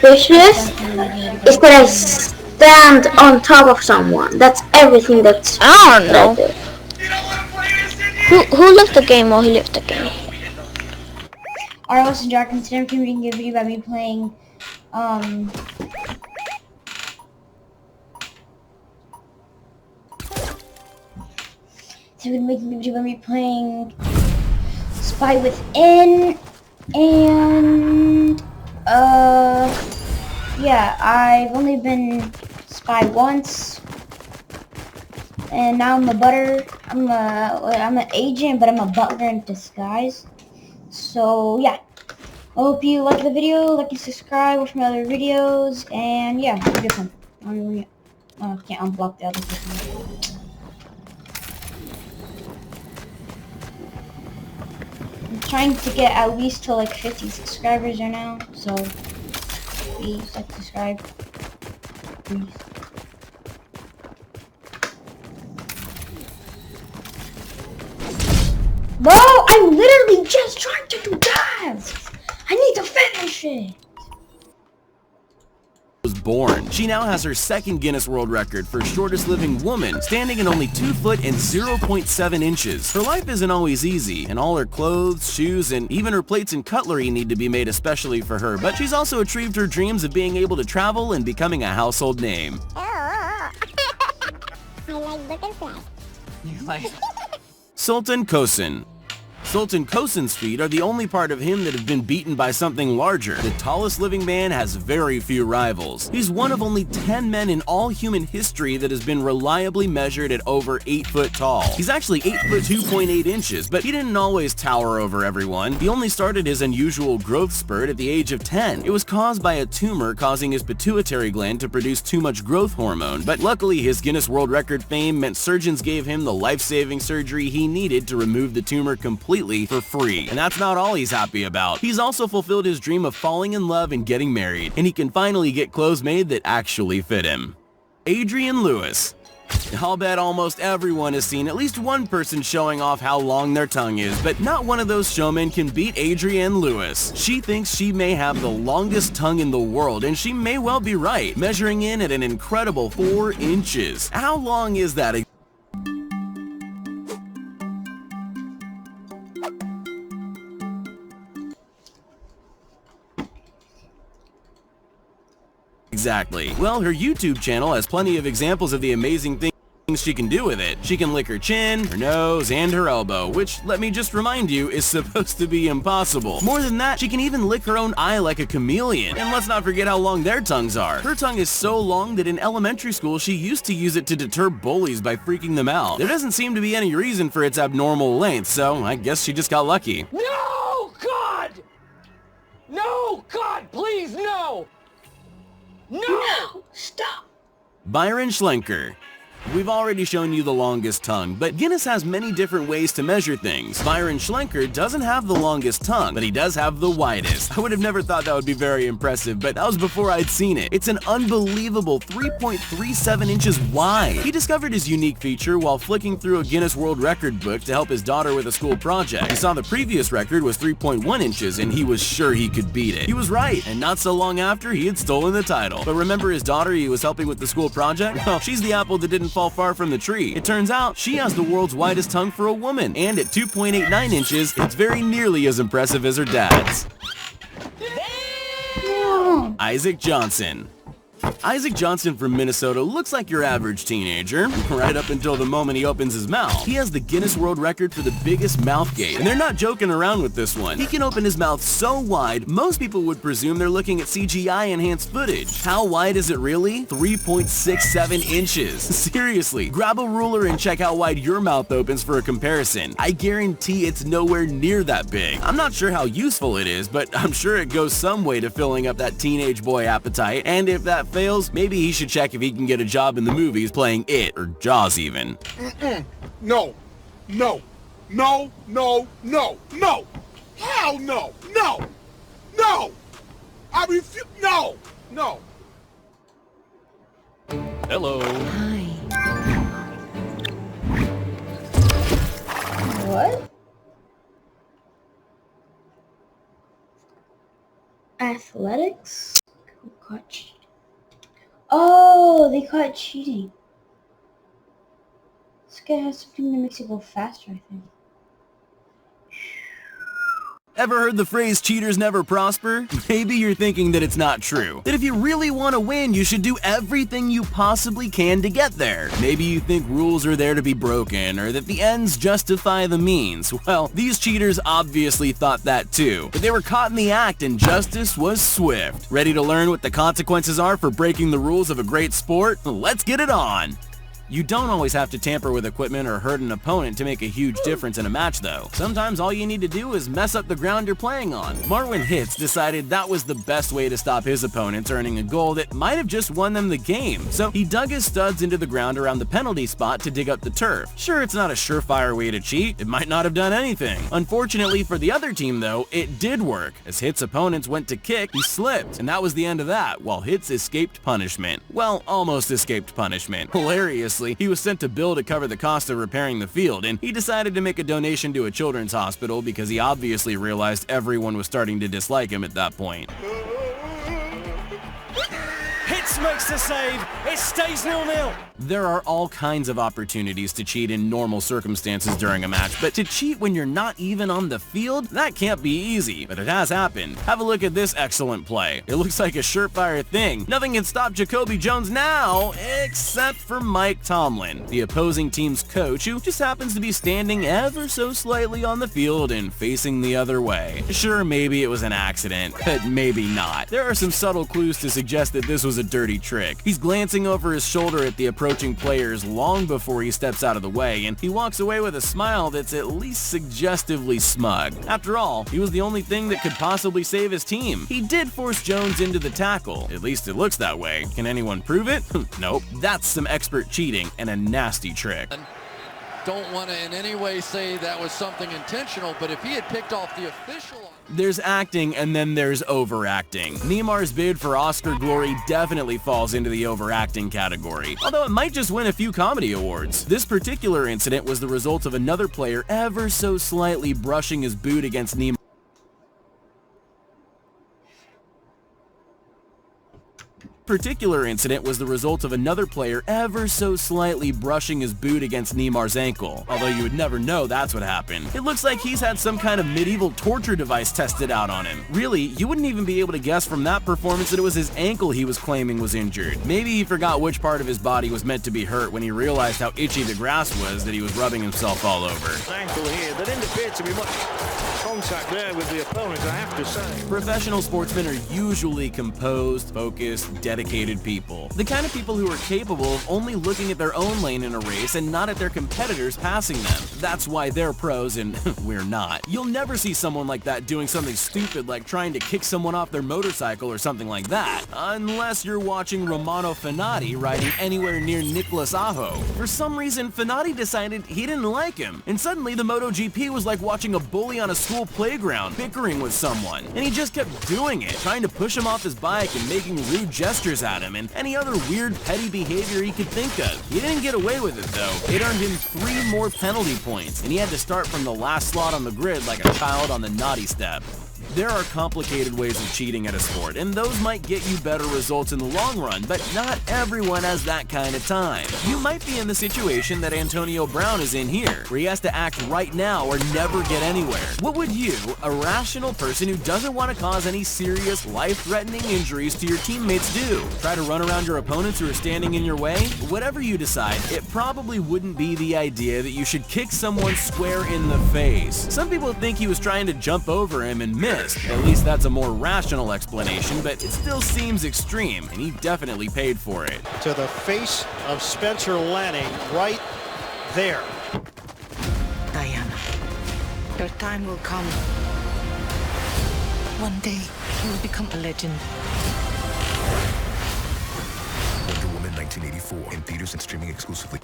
Suspicious is that I stand on top of someone. That's everything I don't that I know. do. Who left the game while he left the game? Alright, listen, Jack, and today I'm making a video about me playing, Spy Within, and, yeah, I've only been Spy once, and now I'm a butter. I'm an agent, but I'm a butler in disguise. So yeah, I hope you like the video, like and subscribe, watch my other videos, and yeah, have a good time. I can't unblock the other person. I'm trying to get at least to like 50 subscribers right now, so please like, subscribe, please. Bro, I'm literally just trying to do tasks. I need to finish it. Was born. She now has her second Guinness World Record for shortest living woman, standing at only 2 foot and 0.7 inches. Her life isn't always easy, and all her clothes, shoes, and even her plates and cutlery need to be made especially for her, but she's also achieved her dreams of being able to travel and becoming a household name. I like butterflies. You like... Sultan Kosen. Sultan Kosen's feet are the only part of him that have been beaten by something larger. The tallest living man has very few rivals. He's one of only 10 men in all human history that has been reliably measured at over 8 foot tall. He's actually 8 foot 2.8 inches, but he didn't always tower over everyone. He only started his unusual growth spurt at the age of 10. It was caused by a tumor causing his pituitary gland to produce too much growth hormone, but luckily his Guinness World Record fame meant surgeons gave him the life-saving surgery he needed to remove the tumor completely for free. And that's not all he's happy about. He's also fulfilled his dream of falling in love and getting married, and he can finally get clothes made that actually fit him. Adrian Lewis. I'll bet almost everyone has seen at least one person showing off how long their tongue is, but not one of those showmen can beat Adrian Lewis. She thinks she may have the longest tongue in the world, and she may well be right, measuring in at an incredible 4 inches. How long is that? Exactly. Well, her YouTube channel has plenty of examples of the amazing things she can do with it. She can lick her chin, her nose, and her elbow, which, let me just remind you, is supposed to be impossible. More than that, she can even lick her own eye like a chameleon. And let's not forget how long their tongues are. Her tongue is so long that in elementary school, she used to use it to deter bullies by freaking them out. There doesn't seem to be any reason for its abnormal length, so I guess she just got lucky. No, God! No, God, please, no! No! Stop. Byron Schlenker. We've already shown you the longest tongue, but Guinness has many different ways to measure things. Byron Schlenker doesn't have the longest tongue, but he does have the widest. I would have never thought that would be very impressive, but that was before I'd seen it. It's an unbelievable 3.37 inches wide. He discovered his unique feature while flicking through a Guinness World Record book to help his daughter with a school project. He saw the previous record was 3.1 inches, and he was sure he could beat it. He was right, and not so long after, he had stolen the title. But remember his daughter he was helping with the school project? Well, she's the apple that didn't fall far from the tree. It turns out she has the world's widest tongue for a woman, and at 2.89 inches, it's very nearly as impressive as her dad's. No. Isaac Johnson. Isaac Johnson from Minnesota looks like your average teenager, right up until the moment he opens his mouth. He has the Guinness World Record for the biggest mouth gape, and they're not joking around with this one. He can open his mouth so wide, most people would presume they're looking at CGI-enhanced footage. How wide is it really? 3.67 inches. Seriously, grab a ruler and check how wide your mouth opens for a comparison. I guarantee it's nowhere near that big. I'm not sure how useful it is, but I'm sure it goes some way to filling up that teenage boy appetite, and if that fails, maybe he should check if he can get a job in the movies playing It or Jaws even. No, no, no, no, no, no, hell no, no, no, I refuse, no, no. Hello. What? Athletics? caught cheating. Oh, they caught cheating. This guy has something that makes it go faster, I think. Ever heard the phrase cheaters never prosper? Maybe you're thinking that it's not true. That if you really want to win, you should do everything you possibly can to get there. Maybe you think rules are there to be broken, or that the ends justify the means. Well, these cheaters obviously thought that too. But they were caught in the act and justice was swift. Ready to learn what the consequences are for breaking the rules of a great sport? Let's get it on! You don't always have to tamper with equipment or hurt an opponent to make a huge difference in a match though. Sometimes all you need to do is mess up the ground you're playing on. Marwin Hitz decided that was the best way to stop his opponents earning a goal that might have just won them the game. So he dug his studs into the ground around the penalty spot to dig up the turf. Sure, it's not a surefire way to cheat. It might not have done anything. Unfortunately for the other team though, it did work. As Hitz's opponents went to kick, he slipped, and that was the end of that, while Hitz escaped punishment. Well, almost escaped punishment. Hilariously, he was sent a bill to cover the cost of repairing the field, and he decided to make a donation to a children's hospital because he obviously realized everyone was starting to dislike him at that point. Hitz makes the save. It stays 0-0. There are all kinds of opportunities to cheat in normal circumstances during a match, but to cheat when you're not even on the field? That can't be easy, but it has happened. Have a look at this excellent play. It looks like a surefire thing. Nothing can stop Jacoby Jones now, except for Mike Tomlin, the opposing team's coach, who just happens to be standing ever so slightly on the field and facing the other way. Sure, maybe it was an accident, but maybe not. There are some subtle clues to suggest that this was a dirty trick. He's glancing over his shoulder at the approaching players long before he steps out of the way, and he walks away with a smile that's at least suggestively smug. After all, he was the only thing that could possibly save his team. He did force Jones into the tackle. At least it looks that way. Can anyone prove it? Nope. That's some expert cheating and a nasty trick. Don't want to in any way say that was something intentional, but if he had picked off the official... There's acting and then there's overacting. Neymar's bid for Oscar glory definitely falls into the overacting category, although it might just win a few comedy awards. This particular incident was the result of another player ever so slightly brushing his boot against Neymar. Particular incident was the result of another player ever so slightly brushing his boot against Neymar's ankle, although you would never know that's what happened. It looks like he's had some kind of medieval torture device tested out on him. Really, you wouldn't even be able to guess from that performance that it was his ankle he was claiming was injured. Maybe he forgot which part of his body was meant to be hurt when he realized how itchy the grass was that he was rubbing himself all over. Ankle here. There didn't appear to be much contact there with the opponent, I have to say. Professional sportsmen are usually composed, focused, dedicated people. The kind of people who are capable of only looking at their own lane in a race and not at their competitors passing them. That's why they're pros and we're not. You'll never see someone like that doing something stupid like trying to kick someone off their motorcycle or something like that, unless you're watching Romano Fenati riding anywhere near Nicolas Aho. For some reason, Fenati decided he didn't like him, and suddenly the MotoGP was like watching a bully on a school playground bickering with someone, and he just kept doing it, trying to push him off his bike and making rude gestures at him and any other weird petty behavior he could think of. He didn't get away with it though. It earned him 3 more penalty points, and he had to start from the last slot on the grid like a child on the naughty step. There are complicated ways of cheating at a sport, and those might get you better results in the long run, but not everyone has that kind of time. You might be in the situation that Antonio Brown is in here, where he has to act right now or never get anywhere. What would you, a rational person who doesn't want to cause any serious, life-threatening injuries to your teammates, do? Try to run around your opponents who are standing in your way? Whatever you decide, it probably wouldn't be the idea that you should kick someone square in the face. Some people think he was trying to jump over him and miss. At least that's a more rational explanation, but it still seems extreme, and he definitely paid for it. To the face of Spencer Lanning, right there. Diana, your time will come. One day, you will become a legend. Wonder Woman 1984 in theaters and streaming exclusively.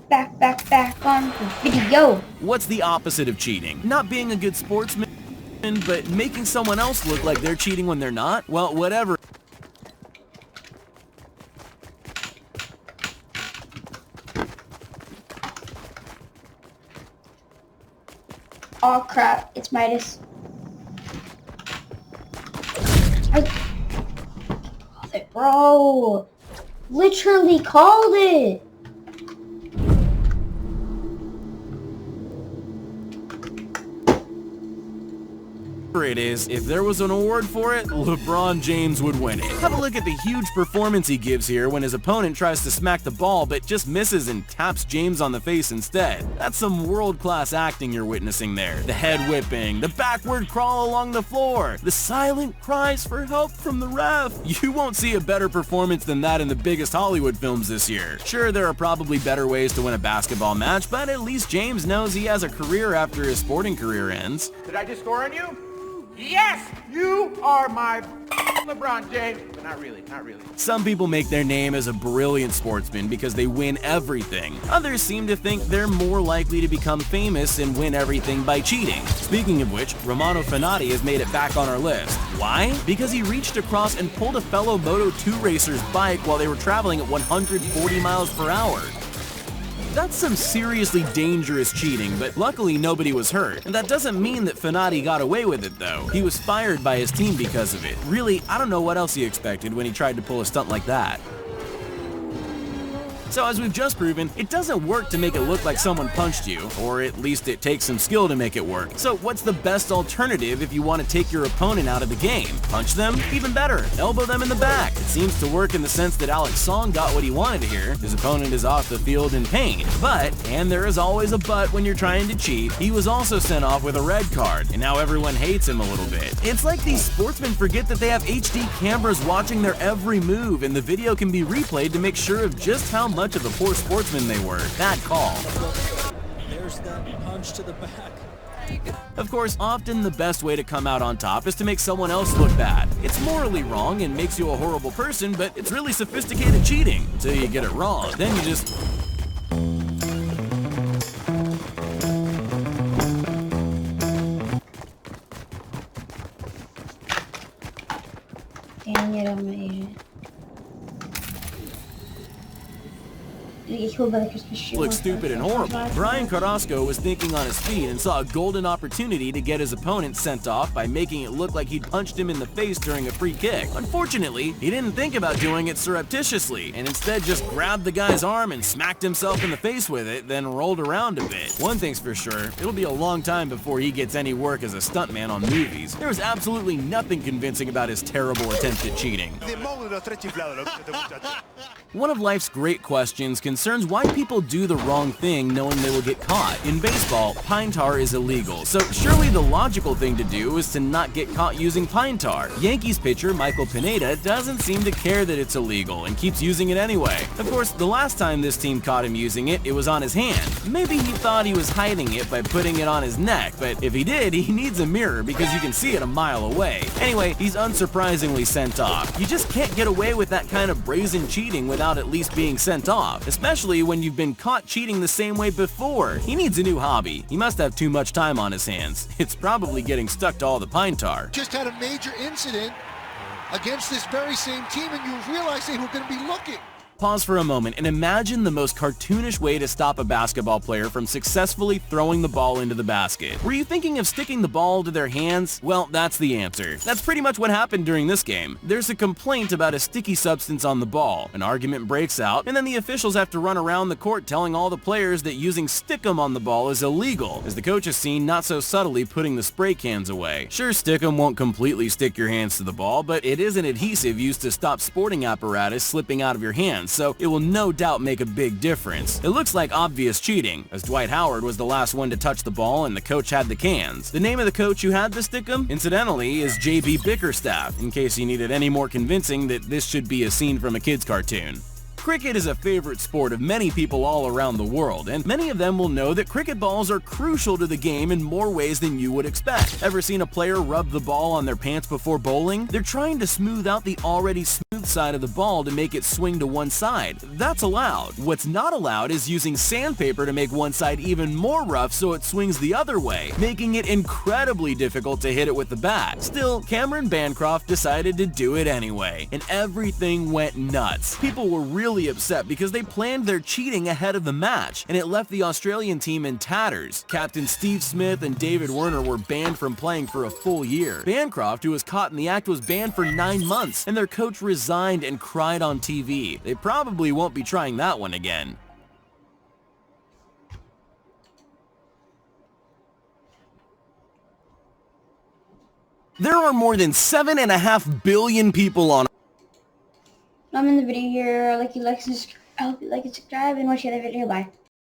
Back on the video. What's the opposite of cheating? Not being a good sportsman, but making someone else look like they're cheating when they're not? Well, whatever. Oh crap, it's Midas. Bro, literally called it. It is, if there was an award for it, LeBron James would win it. Have a look at the huge performance he gives here when his opponent tries to smack the ball but just misses and taps James on the face instead. That's some world-class acting you're witnessing there. The head whipping, the backward crawl along the floor, the silent cries for help from the ref. You won't see a better performance than that in the biggest Hollywood films this year. Sure, there are probably better ways to win a basketball match, but at least James knows he has a career after his sporting career ends. Did I just score on you? Yes, you are my LeBron James, but not really, not really. Some people make their name as a brilliant sportsman because they win everything. Others seem to think they're more likely to become famous and win everything by cheating. Speaking of which, Romano Fenati has made it back on our list. Why? Because he reached across and pulled a fellow Moto2 racer's bike while they were traveling at 140 miles per hour. That's some seriously dangerous cheating, but luckily nobody was hurt. And that doesn't mean that Fenati got away with it though. He was fired by his team because of it. Really, I don't know what else he expected when he tried to pull a stunt like that. So as we've just proven, it doesn't work to make it look like someone punched you, or at least it takes some skill to make it work. So what's the best alternative if you want to take your opponent out of the game? Punch them? Even better, elbow them in the back. It seems to work in the sense that Alex Song got what he wanted here. His opponent is off the field in pain. But, and there is always a but when you're trying to cheat, he was also sent off with a red card, and now everyone hates him a little bit. It's like these sportsmen forget that they have HD cameras watching their every move, and the video can be replayed to make sure of just how much of a poor sportsman they were. Bad call. There's that punch to the back. Of course, often the best way to come out on top is to make someone else look bad. It's morally wrong and makes you a horrible person, but it's really sophisticated cheating until you get it wrong. Then you just... Dang it, I'm an Asian. Look stupid and horrible. Brian Carrasco was thinking on his feet and saw a golden opportunity to get his opponent sent off by making it look like he'd punched him in the face during a free kick. Unfortunately, he didn't think about doing it surreptitiously and instead just grabbed the guy's arm and smacked himself in the face with it, then rolled around a bit. One thing's for sure, it'll be a long time before he gets any work as a stuntman on movies. There was absolutely nothing convincing about his terrible attempt at cheating. One of life's great questions concerns why people do the wrong thing knowing they will get caught. In baseball, pine tar is illegal, so surely the logical thing to do is to not get caught using pine tar. Yankees pitcher Michael Pineda doesn't seem to care that it's illegal and keeps using it anyway. Of course, the last time this team caught him using it, it was on his hand. Maybe he thought he was hiding it by putting it on his neck, but if he did, he needs a mirror because you can see it a mile away. Anyway, he's unsurprisingly sent off. You just can't get away with that kind of brazen cheating without at least being sent off, especially when you've been caught cheating the same way before. He needs a new hobby. He must have too much time on his hands. It's probably getting stuck to all the pine tar. Just had a major incident against this very same team, and you realize they were going to be looking. Pause for a moment and imagine the most cartoonish way to stop a basketball player from successfully throwing the ball into the basket. Were you thinking of sticking the ball to their hands? Well, that's the answer. That's pretty much what happened during this game. There's a complaint about a sticky substance on the ball. An argument breaks out, and then the officials have to run around the court telling all the players that using stickum on the ball is illegal, as the coach is seen not so subtly putting the spray cans away. Sure, stickum won't completely stick your hands to the ball, but it is an adhesive used to stop sporting apparatus slipping out of your hands, so it will no doubt make a big difference. It looks like obvious cheating, as Dwight Howard was the last one to touch the ball and the coach had the cans. The name of the coach who had the stickum, incidentally, is J.B. Bickerstaff, in case you needed any more convincing that this should be a scene from a kid's cartoon. Cricket is a favorite sport of many people all around the world, and many of them will know that cricket balls are crucial to the game in more ways than you would expect. Ever seen a player rub the ball on their pants before bowling? They're trying to smooth out the already smooth side of the ball to make it swing to one side. That's allowed. What's not allowed is using sandpaper to make one side even more rough so it swings the other way, making it incredibly difficult to hit it with the bat. Still, Cameron Bancroft decided to do it anyway, and everything went nuts. People were really upset because they planned their cheating ahead of the match, and it left the Australian team in tatters. Captain Steve Smith and David Werner were banned from playing for a full year. Bancroft, who was caught in the act, was banned for 9 months, and their coach resigned and cried on TV. They probably won't be trying that one again. There are more than 7.5 billion people on. I'm in the video here. I hope you like and subscribe and watch the other video. Bye.